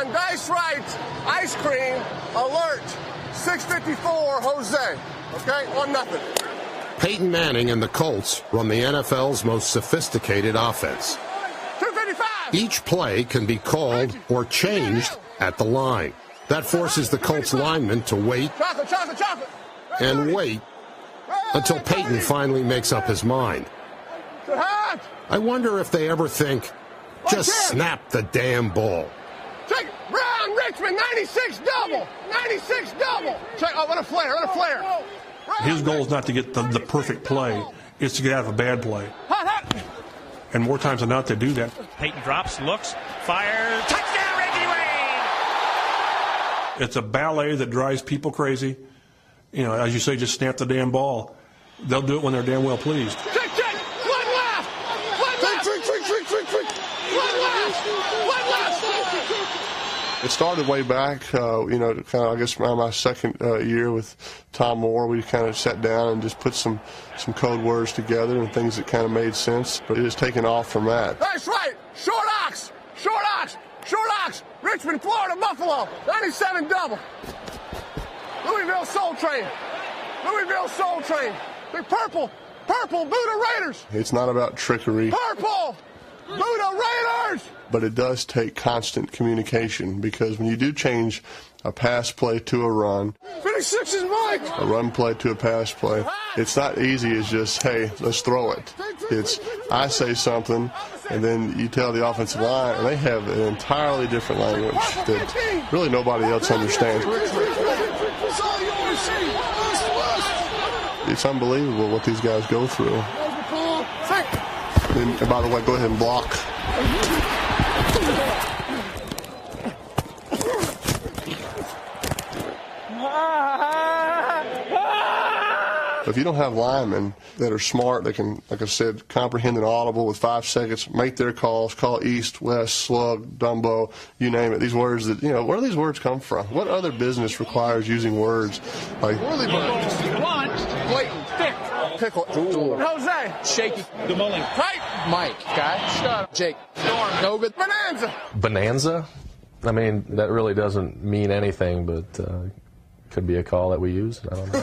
1, dice right, ice cream, alert, 654, Jose. Okay, 1-0. Peyton Manning and the Colts run the NFL's most sophisticated offense. 255. Each play can be called or changed at the line. That forces the Colts linemen to wait and wait until Peyton finally makes up his mind. I wonder if they ever think, just snap the damn ball. Check Brown, Richmond, 96 double. 96 double. Check, oh, what a flare, what a flare. His goal is not to get the perfect play. It's to get out of a bad play. And more times than not, they do that. Peyton drops, looks, fires, touchdown, Reggie Wayne! It's a ballet that drives people crazy. You know, as you say, just snap the damn ball. They'll do it when they're damn well pleased. Check, check, one left, one left. One left, one left. It started way back, kind of, I guess, around my second year with Tom Moore. We kind of sat down and just put some code words together and things that kind of made sense. But it has taken off from that. That's right. Short ox, short ox, short ox. Richmond, Florida, Buffalo, 97 double. Louisville Soul Train. Louisville Soul Train. Big purple, Buddha Raiders. It's not about trickery. Purple, Buddha Raiders. But it does take constant communication, because when you do change a pass play to a run, 56 is Mike. A run play to a pass play, it's not easy as just, hey, let's throw it. It's, I say something, and then you tell the offensive line, and they have an entirely different language that really nobody else understands. It's unbelievable what these guys go through. And by the way, go ahead and block. If you don't have linemen that are smart, they can, like I said, comprehend an audible with 5 seconds, make their calls, call east, west, slug, Dumbo, you name it. These words that, where do these words come from? What other business requires using words like Whirly bird, blunt, blatant, thick, pickle, Jose, shaky, DeMulling, tight, Mike, guy, shut up, Jake, Storm, no good, Bonanza. Bonanza? I mean, that really doesn't mean anything, but could be a call that we use. I don't know.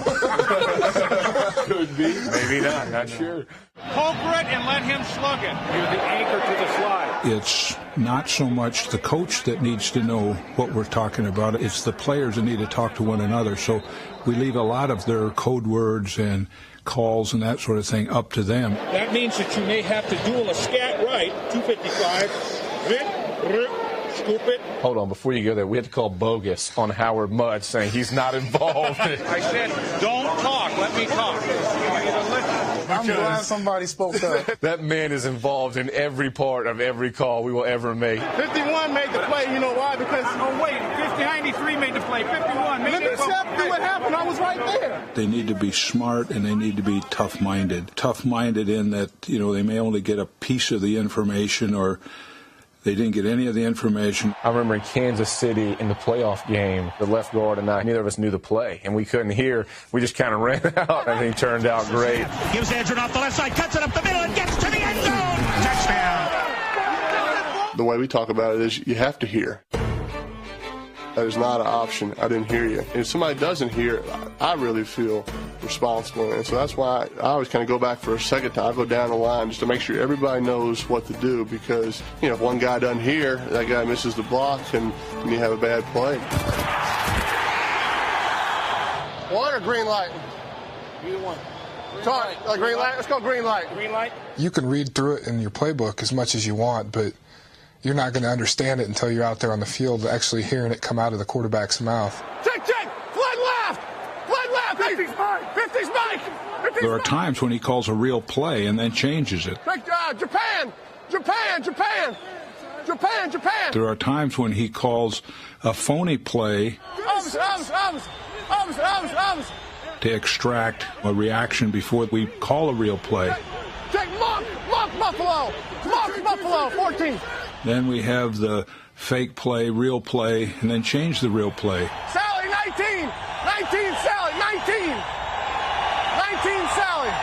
Could be. Maybe not sure. Poker it and let him slug it. You're the anchor to the slide. It's not so much the coach that needs to know what we're talking about. It's the players that need to talk to one another. So we leave a lot of their code words and calls and that sort of thing up to them. That means that you may have to duel a scat right, 255, scoop it. Hold on, before you go there, we had to call bogus on Howard Mudd, saying he's not involved. I said, don't talk, let me talk. I'm glad somebody spoke up. That man is involved in every part of every call we will ever make. 51 made the play, you know why? Because, 93 made the play, 51 made let me step through what happened, I was right there. They need to be smart and they need to be tough-minded. Tough-minded in that, they may only get a piece of the information or they didn't get any of the information. I remember in Kansas City in the playoff game, the left guard and I, neither of us knew the play, and we couldn't hear. We just kind of ran out. Everything turned out great. Gives Andrew off the left side, cuts it up the middle, and gets to the end zone. Touchdown. the way we talk about it is you have to hear. That is not an option. I didn't hear you. And if somebody doesn't hear, I really feel responsible. And so that's why I always kind of go back for a second time. I go down the line just to make sure everybody knows what to do, because, you know, if one guy doesn't hear, that guy misses the block and you have a bad play. One or green light? Either one. Green light? Let's go green light. Green light? You can read through it in your playbook as much as you want, but you're not going to understand it until you're out there on the field actually hearing it come out of the quarterback's mouth. Check, check! Flood left! Flood left! 50's Mike! 50's Mike! 50's There are Mike. times when he calls a real play and then changes it. Check, Japan! Japan! Japan! Japan! Japan! There are times when he calls a phony play to extract a reaction before we call a real play. Check, Monk Buffalo! Monk Buffalo, 14. Then we have the fake play, real play, and then change the real play. Sally, 19! 19, Sally, 19! 19, Sally!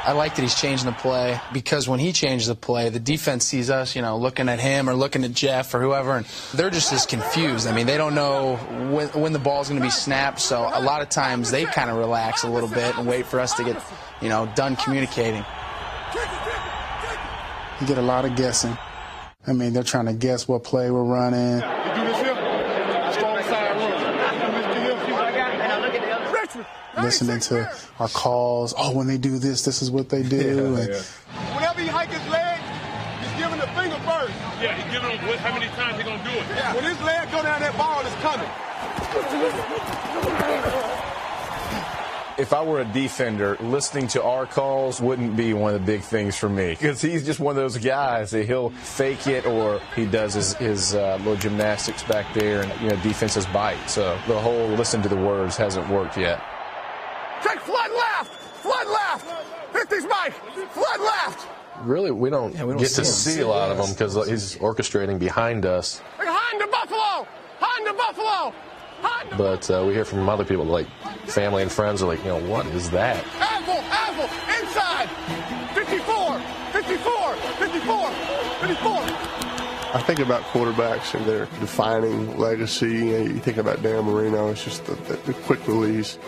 I like that he's changing the play, because when he changes the play, the defense sees us, looking at him or looking at Jeff or whoever, and they're just as confused. I mean, they don't know when the ball's going to be snapped, so a lot of times they kind of relax a little bit and wait for us to get, done communicating. You get a lot of guessing. I mean, they're trying to guess what play we're running. Listening to our calls. Oh, when they do this, this is what they do. Whenever he hike his leg, he's giving the finger first. Yeah, he's giving him how many times he's going to do it. Yeah. When his leg go down, that ball is coming. If I were a defender, listening to our calls wouldn't be one of the big things for me, because he's just one of those guys that he'll fake it, or he does his little gymnastics back there, and defenses bite. So the whole listen to the words hasn't worked yet. Take flood left, 50s Mike, flood left. Really, we don't get to see a lot of them because he's orchestrating behind us. Honda Buffalo. But we hear from other people, like family and friends, are like, what is that? Apple, inside, 54. I think about quarterbacks and their defining legacy. You think about Dan Marino, it's just the quick release.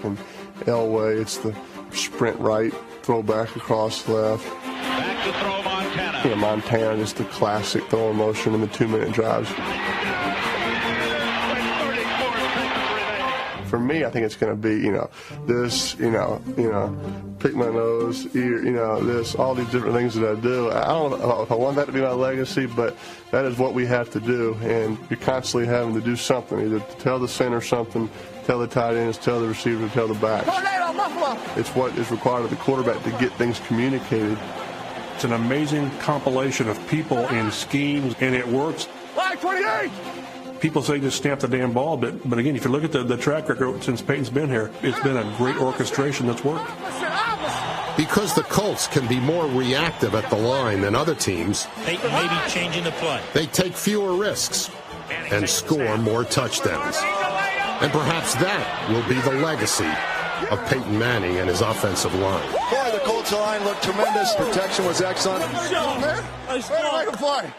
And Elway, it's the sprint right, throw back across left. Back to throw Montana. Montana, just the classic throwing motion in the 2-minute drives. For me, I think it's going to be, this, pick my nose, ear, this, all these different things that I do. I don't know if I want that to be my legacy, but that is what we have to do. And you're constantly having to do something, either to tell the center something, tell the tight ends, tell the receiver, tell the backs. It's what is required of the quarterback to get things communicated. It's an amazing compilation of people and schemes, and it works. 528. People say just stamp the damn ball, but again, if you look at the track record since Peyton's been here, it's been a great orchestration that's worked. Because the Colts can be more reactive at the line than other teams, Peyton may be changing the play. they take fewer risks and score more touchdowns. And perhaps that will be the legacy of Peyton Manning and his offensive line. Boy, the Colts line looked tremendous. Protection was excellent. Nice play.